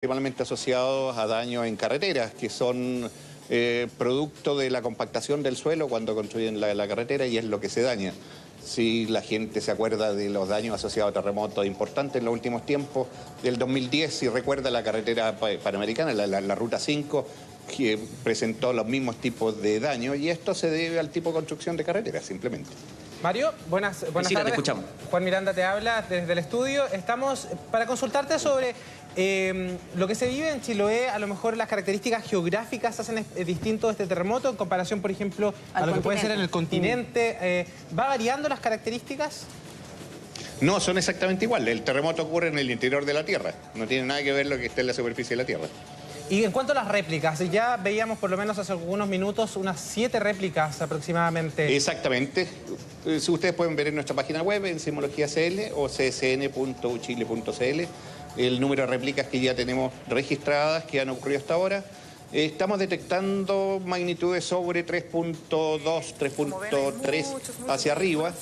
principalmente asociados a daños en carreteras, que son producto de la compactación del suelo cuando construyen la carretera, y es lo que se daña. Si la gente se acuerda de los daños asociados a terremotos importantes en los últimos tiempos, del 2010, si recuerda la carretera panamericana, la Ruta 5, que presentó los mismos tipos de daños, y esto se debe al tipo de construcción de carreteras, simplemente. Mario, buenas tardes. Te escuchamos. Juan Miranda te habla desde el estudio. Estamos para consultarte sobre lo que se vive en Chiloé. A lo mejor las características geográficas hacen distinto este terremoto en comparación, por ejemplo, a lo que puede ser en el continente. ¿Va variando las características? No, son exactamente iguales. El terremoto ocurre en el interior de la Tierra. No tiene nada que ver lo que está en la superficie de la Tierra. Y en cuanto a las réplicas, ya veíamos por lo menos hace algunos minutos unas 7 réplicas aproximadamente. Exactamente. Si ustedes pueden ver en nuestra página web, en Sismología CL o csn.uchile.cl, el número de réplicas que ya tenemos registradas, que han ocurrido hasta ahora. Estamos detectando magnitudes sobre 3.2, 3.3 hacia arriba,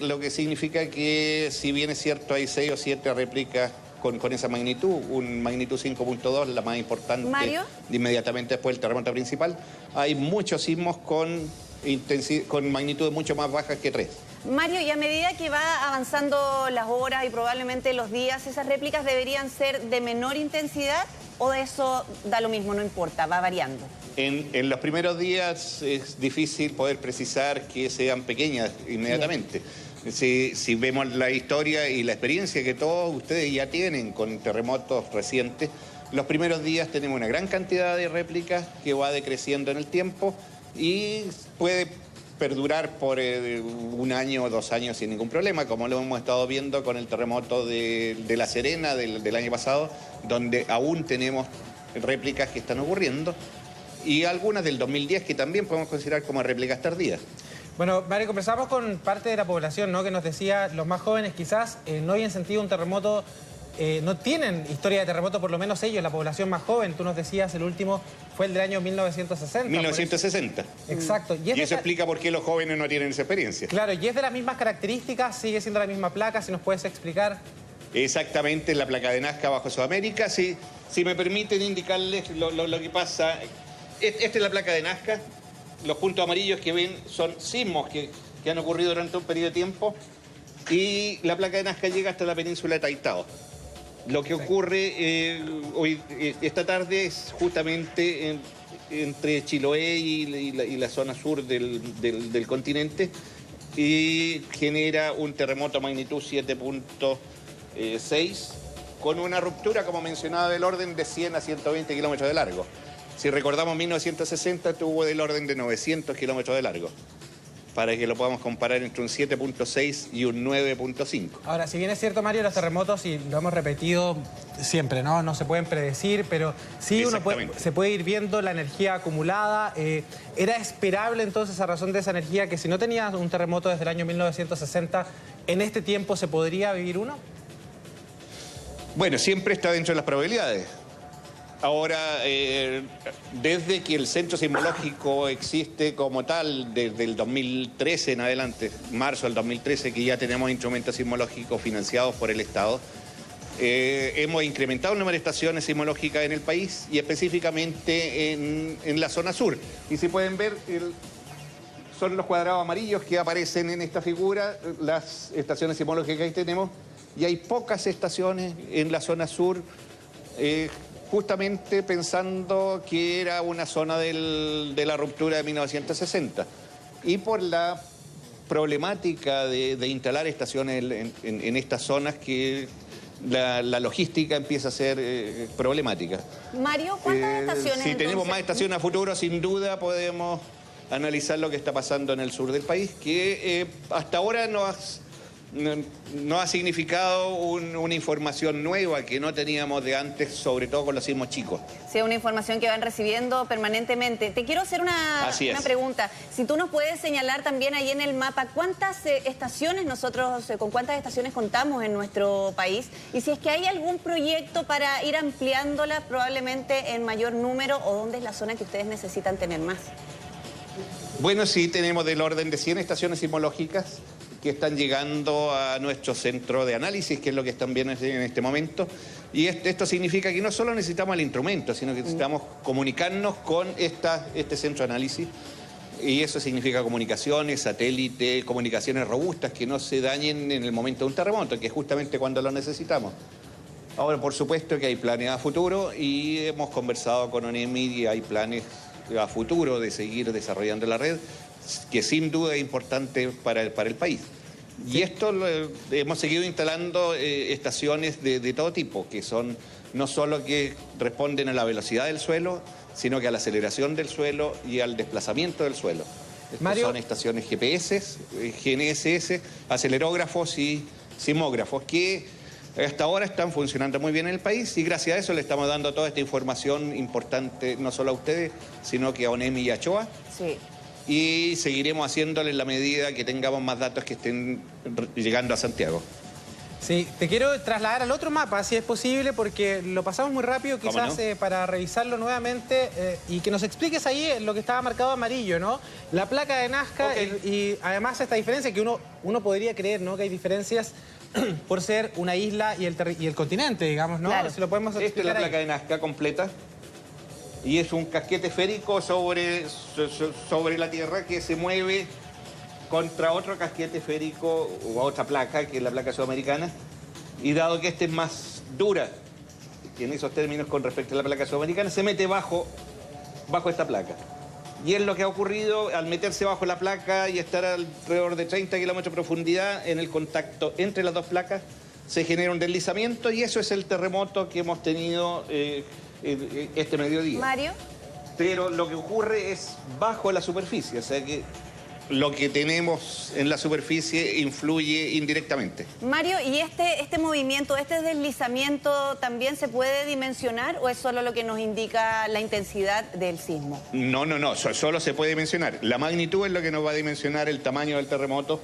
lo que significa que, si bien es cierto, hay 6 o 7 réplicas con esa magnitud, un magnitud 5.2, la más importante, Mario, inmediatamente después del terremoto principal. Hay muchos sismos con magnitudes mucho más bajas que 3. Mario, y a medida que va avanzando las horas y probablemente los días, ¿esas réplicas deberían ser de menor intensidad o de eso da lo mismo, no importa, va variando? En los primeros días es difícil poder precisar que sean pequeñas inmediatamente. Si vemos la historia y la experiencia que todos ustedes ya tienen con terremotos recientes, los primeros días tenemos una gran cantidad de réplicas que va decreciendo en el tiempo y puede perdurar por 1 año o 2 años sin ningún problema, como lo hemos estado viendo con el terremoto de La Serena del año pasado, donde aún tenemos réplicas que están ocurriendo, y algunas del 2010 que también podemos considerar como réplicas tardías. Bueno, Mario, conversamos con parte de la población, ¿no?, que nos decía, los más jóvenes quizás no habían sentido un terremoto, no tienen historia de terremoto, por lo menos ellos, la población más joven. Tú nos decías, el último fue el del año 1960. 1960. Exacto. Y eso explica por qué los jóvenes no tienen esa experiencia. Claro, y es de las mismas características, sigue siendo la misma placa, si nos puedes explicar. Exactamente, la placa de Nazca bajo Sudamérica. Si me permiten indicarles lo que pasa. Esta es la placa de Nazca. Los puntos amarillos que ven son sismos que han ocurrido durante un periodo de tiempo, y la placa de Nazca llega hasta la península de Taitao. Lo que ocurre esta tarde es justamente entre Chiloé y la zona sur del continente, y genera un terremoto magnitud 7.6 con una ruptura, como mencionaba, del orden de 100 a 120 kilómetros de largo. Si recordamos, 1960 tuvo del orden de 900 kilómetros de largo, para que lo podamos comparar entre un 7.6 y un 9.5. Ahora, si bien es cierto, Mario, los terremotos, y lo hemos repetido siempre, no se pueden predecir, pero sí se puede ir viendo la energía acumulada. ¿Era esperable entonces, a razón de esa energía, que si no tenías un terremoto desde el año 1960, en este tiempo se podría vivir uno? Bueno, siempre está dentro de las probabilidades. Ahora, desde que el centro sismológico existe como tal, desde el 2013 en adelante, marzo del 2013, que ya tenemos instrumentos sismológicos financiados por el Estado, hemos incrementado el número de estaciones sismológicas en el país, y específicamente en la zona sur. Y si pueden ver, son los cuadrados amarillos que aparecen en esta figura, las estaciones sismológicas que tenemos, y hay pocas estaciones en la zona sur, justamente pensando que era una zona de la ruptura de 1960. Y por la problemática de instalar estaciones en estas zonas, que la logística empieza a ser problemática. Mario, ¿cuántas estaciones? Si tenemos más estaciones a futuro, sin duda podemos analizar lo que está pasando en el sur del país, que hasta ahora no ha significado una información nueva que no teníamos de antes, sobre todo con los sismos chicos. Sí, una información que van recibiendo permanentemente. Te quiero hacer una pregunta. Si tú nos puedes señalar también ahí en el mapa cuántas estaciones con cuántas estaciones contamos en nuestro país, y si es que hay algún proyecto para ir ampliándola probablemente en mayor número, o dónde es la zona que ustedes necesitan tener más. Bueno, sí, tenemos del orden de 100 estaciones sismológicas que están llegando a nuestro centro de análisis, que es lo que están viendo en este momento, Y esto significa que no solo necesitamos el instrumento, sino que necesitamos comunicarnos con este centro de análisis. Y eso significa comunicaciones, satélite, comunicaciones robustas que no se dañen en el momento de un terremoto, que es justamente cuando lo necesitamos. Ahora, por supuesto que hay planes a futuro y hemos conversado con ONEMI y hay planes a futuro de seguir desarrollando la red, que sin duda es importante para el país. Y esto hemos seguido instalando estaciones de todo tipo, que son no solo que responden a la velocidad del suelo, sino que a la aceleración del suelo y al desplazamiento del suelo. Mario, son estaciones GPS, GNSS, acelerógrafos y sismógrafos, que hasta ahora están funcionando muy bien en el país y gracias a eso le estamos dando toda esta información importante, no solo a ustedes, sino que a ONEMI y a CHOA. Sí. Y seguiremos haciéndolo en la medida que tengamos más datos que estén llegando a Santiago. Sí, te quiero trasladar al otro mapa, si es posible, porque lo pasamos muy rápido, quizás no? Para revisarlo nuevamente y que nos expliques ahí lo que estaba marcado amarillo, ¿no? La placa de Nazca y además esta diferencia que uno podría creer, ¿no? Que hay diferencias por ser una isla y el continente, digamos, ¿no? Claro. Si lo podemos explicar. Esta es la placa de Nazca completa. Y es un casquete esférico sobre la Tierra que se mueve contra otro casquete esférico o otra placa, que es la placa sudamericana. Y dado que esta es más dura, en esos términos con respecto a la placa sudamericana, se mete bajo esta placa. Y es lo que ha ocurrido al meterse bajo la placa y estar alrededor de 30 kilómetros de profundidad en el contacto entre las dos placas, se genera un deslizamiento y eso es el terremoto que hemos tenido este mediodía. Mario. Pero lo que ocurre es bajo la superficie, o sea que lo que tenemos en la superficie influye indirectamente. Mario, ¿y este movimiento, este deslizamiento también se puede dimensionar o es solo lo que nos indica la intensidad del sismo? No, solo se puede dimensionar. La magnitud es lo que nos va a dimensionar el tamaño del terremoto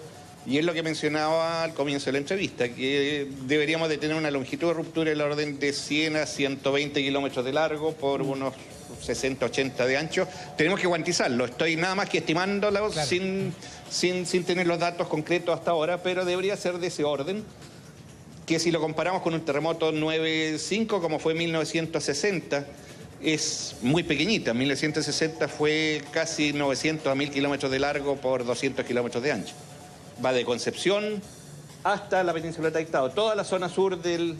y es lo que mencionaba al comienzo de la entrevista, que deberíamos de tener una longitud de ruptura en la orden de 100 a 120 kilómetros de largo por unos 60, 80 de ancho. Tenemos que cuantizarlo. Estoy nada más que estimándolo, claro, sin tener los datos concretos hasta ahora, pero debería ser de ese orden, que si lo comparamos con un terremoto 9.5 como fue en 1960, es muy pequeñita. En 1960 fue casi 900 a 1000 kilómetros de largo por 200 kilómetros de ancho. Va de Concepción hasta la península de Taitao, toda la zona sur del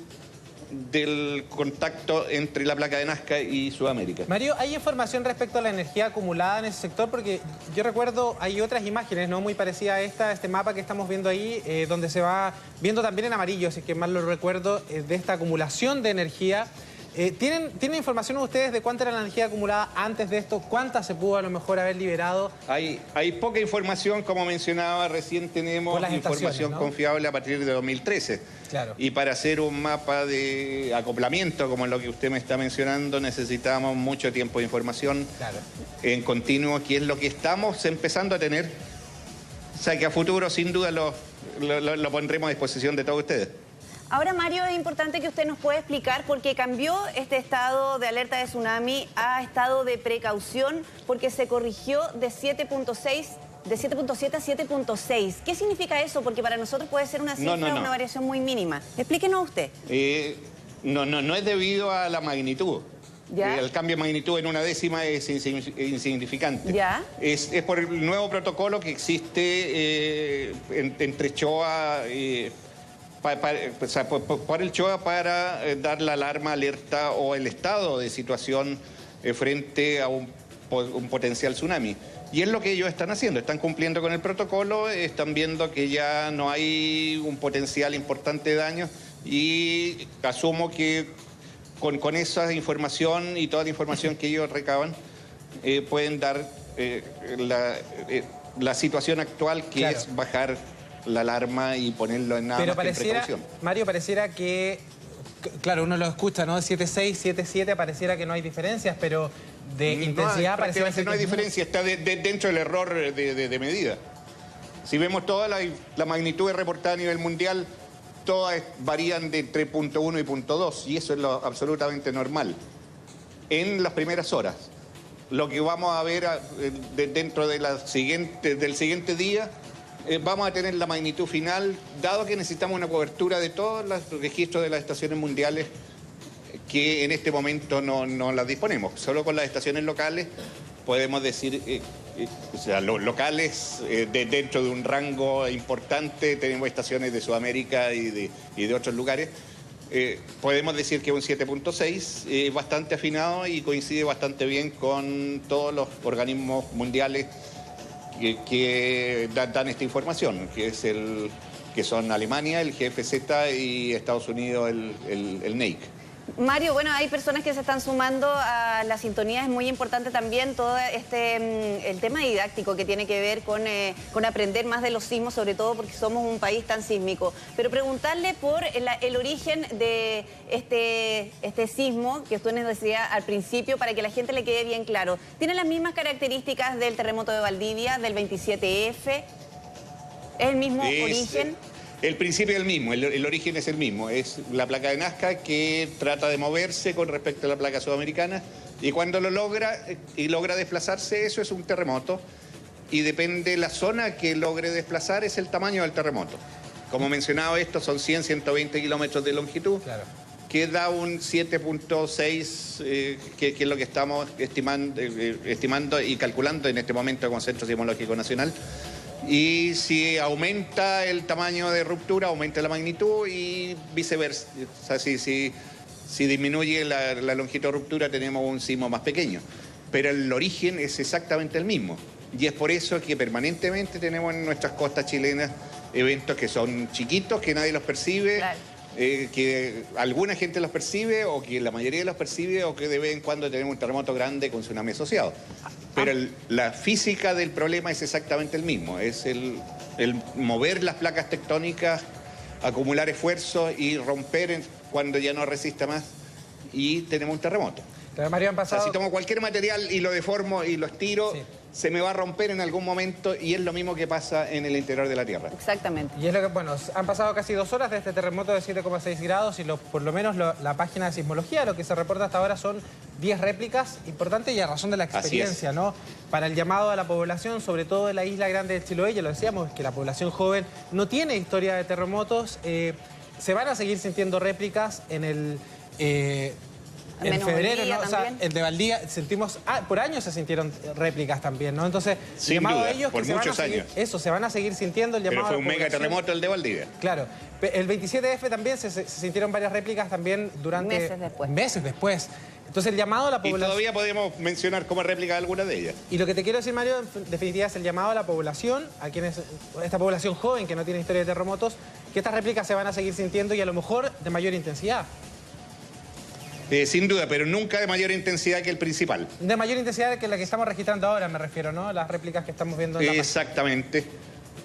contacto entre la placa de Nazca y Sudamérica. Mario, ¿hay información respecto a la energía acumulada en ese sector? Porque yo recuerdo, hay otras imágenes, ¿no? Muy parecidas a este mapa que estamos viendo ahí, donde se va viendo también en amarillo, si es que mal lo recuerdo, de esta acumulación de energía. ¿Tienen información ustedes de cuánta era la energía acumulada antes de esto? ¿Cuánta se pudo a lo mejor haber liberado? Hay poca información, como mencionaba, recién tenemos información, ¿no?, confiable a partir de 2013. Claro. Y para hacer un mapa de acoplamiento, como lo que usted me está mencionando, necesitamos mucho tiempo de información, claro, en continuo, que es lo que estamos empezando a tener. O sea que a futuro, sin duda, lo pondremos a disposición de todos ustedes. Ahora, Mario, es importante que usted nos pueda explicar por qué cambió este estado de alerta de tsunami a estado de precaución, porque se corrigió de 7.7 a 7.6. ¿Qué significa eso? Porque para nosotros puede ser una cifra, una variación muy mínima. Explíquenos usted. No es debido a la magnitud. ¿Ya? El cambio de magnitud en una décima es insignificante. ¿Ya? Es por el nuevo protocolo que existe entre CHOA... por el CHOA para dar la alarma, alerta o el estado de situación frente a un potencial tsunami. Y es lo que ellos están haciendo, están cumpliendo con el protocolo, están viendo que ya no hay un potencial importante de daño y asumo que con esa información y toda la información que ellos recaban pueden dar la situación actual, que claro, es bajar la alarma y ponerlo en nada más que en precaución. Mario, pareciera que, claro, uno lo escucha, ¿no? 7.6, 7.7, pareciera que no hay diferencias, pero de intensidad pareciera que no hay diferencia, está dentro del error de medida. Si vemos toda la magnitud reportada a nivel mundial, todas varían de entre 0.1 y 0.2, y eso es lo absolutamente normal. En las primeras horas, lo que vamos a ver dentro de del siguiente día, vamos a tener la magnitud final, dado que necesitamos una cobertura de todos los registros de las estaciones mundiales que en este momento no las disponemos. Solo con las estaciones locales podemos decir, o sea, los locales dentro de un rango importante, tenemos estaciones de Sudamérica y de otros lugares. Podemos decir que un 7.6 bastante afinado y coincide bastante bien con todos los organismos mundiales que dan esta información, que son Alemania, el GFZ y Estados Unidos, el NEIC. Mario, bueno, hay personas que se están sumando a la sintonía, es muy importante también todo el tema didáctico que tiene que ver con aprender más de los sismos, sobre todo porque somos un país tan sísmico. Pero preguntarle por el origen de este sismo que usted nos decía al principio, para que la gente le quede bien claro. ¿Tiene las mismas características del terremoto de Valdivia, del 27F? ¿Es el mismo origen? El principio es el mismo, el origen es el mismo. Es la placa de Nazca que trata de moverse con respecto a la placa sudamericana y cuando lo logra y logra desplazarse, eso es un terremoto. Y depende la zona que logre desplazar, es el tamaño del terremoto. Como mencionaba, estos son 100, 120 kilómetros de longitud, claro, que da un 7.6, que es lo que estamos estimando y calculando en este momento con Centro Sismológico Nacional. Y si aumenta el tamaño de ruptura, aumenta la magnitud y viceversa. O sea, si disminuye la longitud de ruptura, tenemos un sismo más pequeño. Pero el origen es exactamente el mismo. Y es por eso que permanentemente tenemos en nuestras costas chilenas eventos que son chiquitos, que nadie los percibe, claro, que alguna gente los percibe o que la mayoría los percibe o que de vez en cuando tenemos un terremoto grande con tsunami asociado. Pero la física del problema es exactamente el mismo, es el mover las placas tectónicas, acumular esfuerzo y romper cuando ya no resista más y tenemos un terremoto. Mario, han pasado... O sea, si tomo cualquier material y lo deformo y lo estiro, sí, se me va a romper en algún momento y es lo mismo que pasa en el interior de la Tierra. Exactamente. Y es lo que, bueno, han pasado casi 2 horas de este terremoto de 7,6 grados y por lo menos la página de sismología, lo que se reporta hasta ahora son 10 réplicas, importante y a razón de la experiencia, ¿no? Para el llamado a la población, sobre todo de la isla grande de Chiloé, ya lo decíamos, que la población joven no tiene historia de terremotos, se van a seguir sintiendo réplicas en febrero, ¿no? O sea, el de Valdivia, sentimos, por años se sintieron réplicas también, ¿no? Entonces, sin llamado duda, a ellos por que muchos años. Eso, se van a seguir sintiendo el llamado. Pero fue un megaterremoto el de Valdivia. Claro. El 27F también se sintieron varias réplicas también durante... Meses después. Entonces, el llamado a la población... Y todavía podemos mencionar como réplica alguna de ellas. Y lo que te quiero decir, Mario, en definitiva, es el llamado a la población, a quienes, esta población joven que no tiene historia de terremotos, que estas réplicas se van a seguir sintiendo y a lo mejor de mayor intensidad. Sin duda, pero nunca de mayor intensidad que el principal. De mayor intensidad que la que estamos registrando ahora, me refiero, ¿no? Las réplicas que estamos viendo en la Exactamente.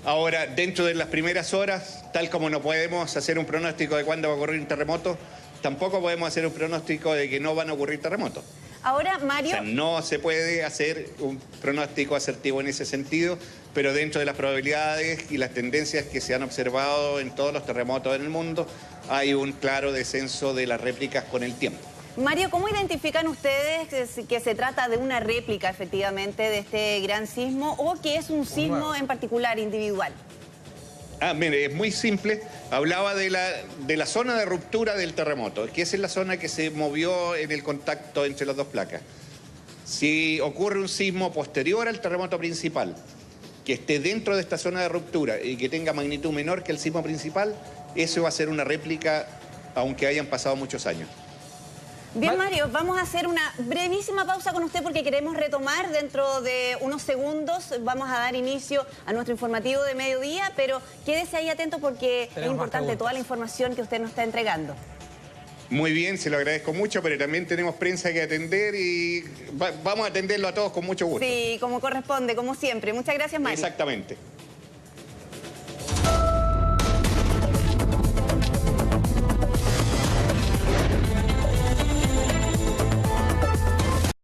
Ahora, dentro de las primeras horas, tal como no podemos hacer un pronóstico de cuándo va a ocurrir un terremoto, tampoco podemos hacer un pronóstico de que no van a ocurrir terremotos. Ahora, Mario... O sea, no se puede hacer un pronóstico asertivo en ese sentido, pero dentro de las probabilidades y las tendencias que se han observado en todos los terremotos en el mundo, hay un claro descenso de las réplicas con el tiempo. Mario, ¿cómo identifican ustedes que se trata de una réplica efectivamente de este gran sismo o que es un sismo en particular individual? Mire, es muy simple. Hablaba de la zona de ruptura del terremoto, que esa es la zona que se movió en el contacto entre las dos placas. Si ocurre un sismo posterior al terremoto principal, que esté dentro de esta zona de ruptura y que tenga magnitud menor que el sismo principal, eso va a ser una réplica, aunque hayan pasado muchos años. Bien, Mario, vamos a hacer una brevísima pausa con usted porque queremos retomar dentro de unos segundos. Vamos a dar inicio a nuestro informativo de mediodía, pero quédese ahí atento porque es importante toda la información que usted nos está entregando. Muy bien, se lo agradezco mucho, pero también tenemos prensa que atender y vamos a atenderlo a todos con mucho gusto. Sí, como corresponde, como siempre. Muchas gracias, Mario. Exactamente.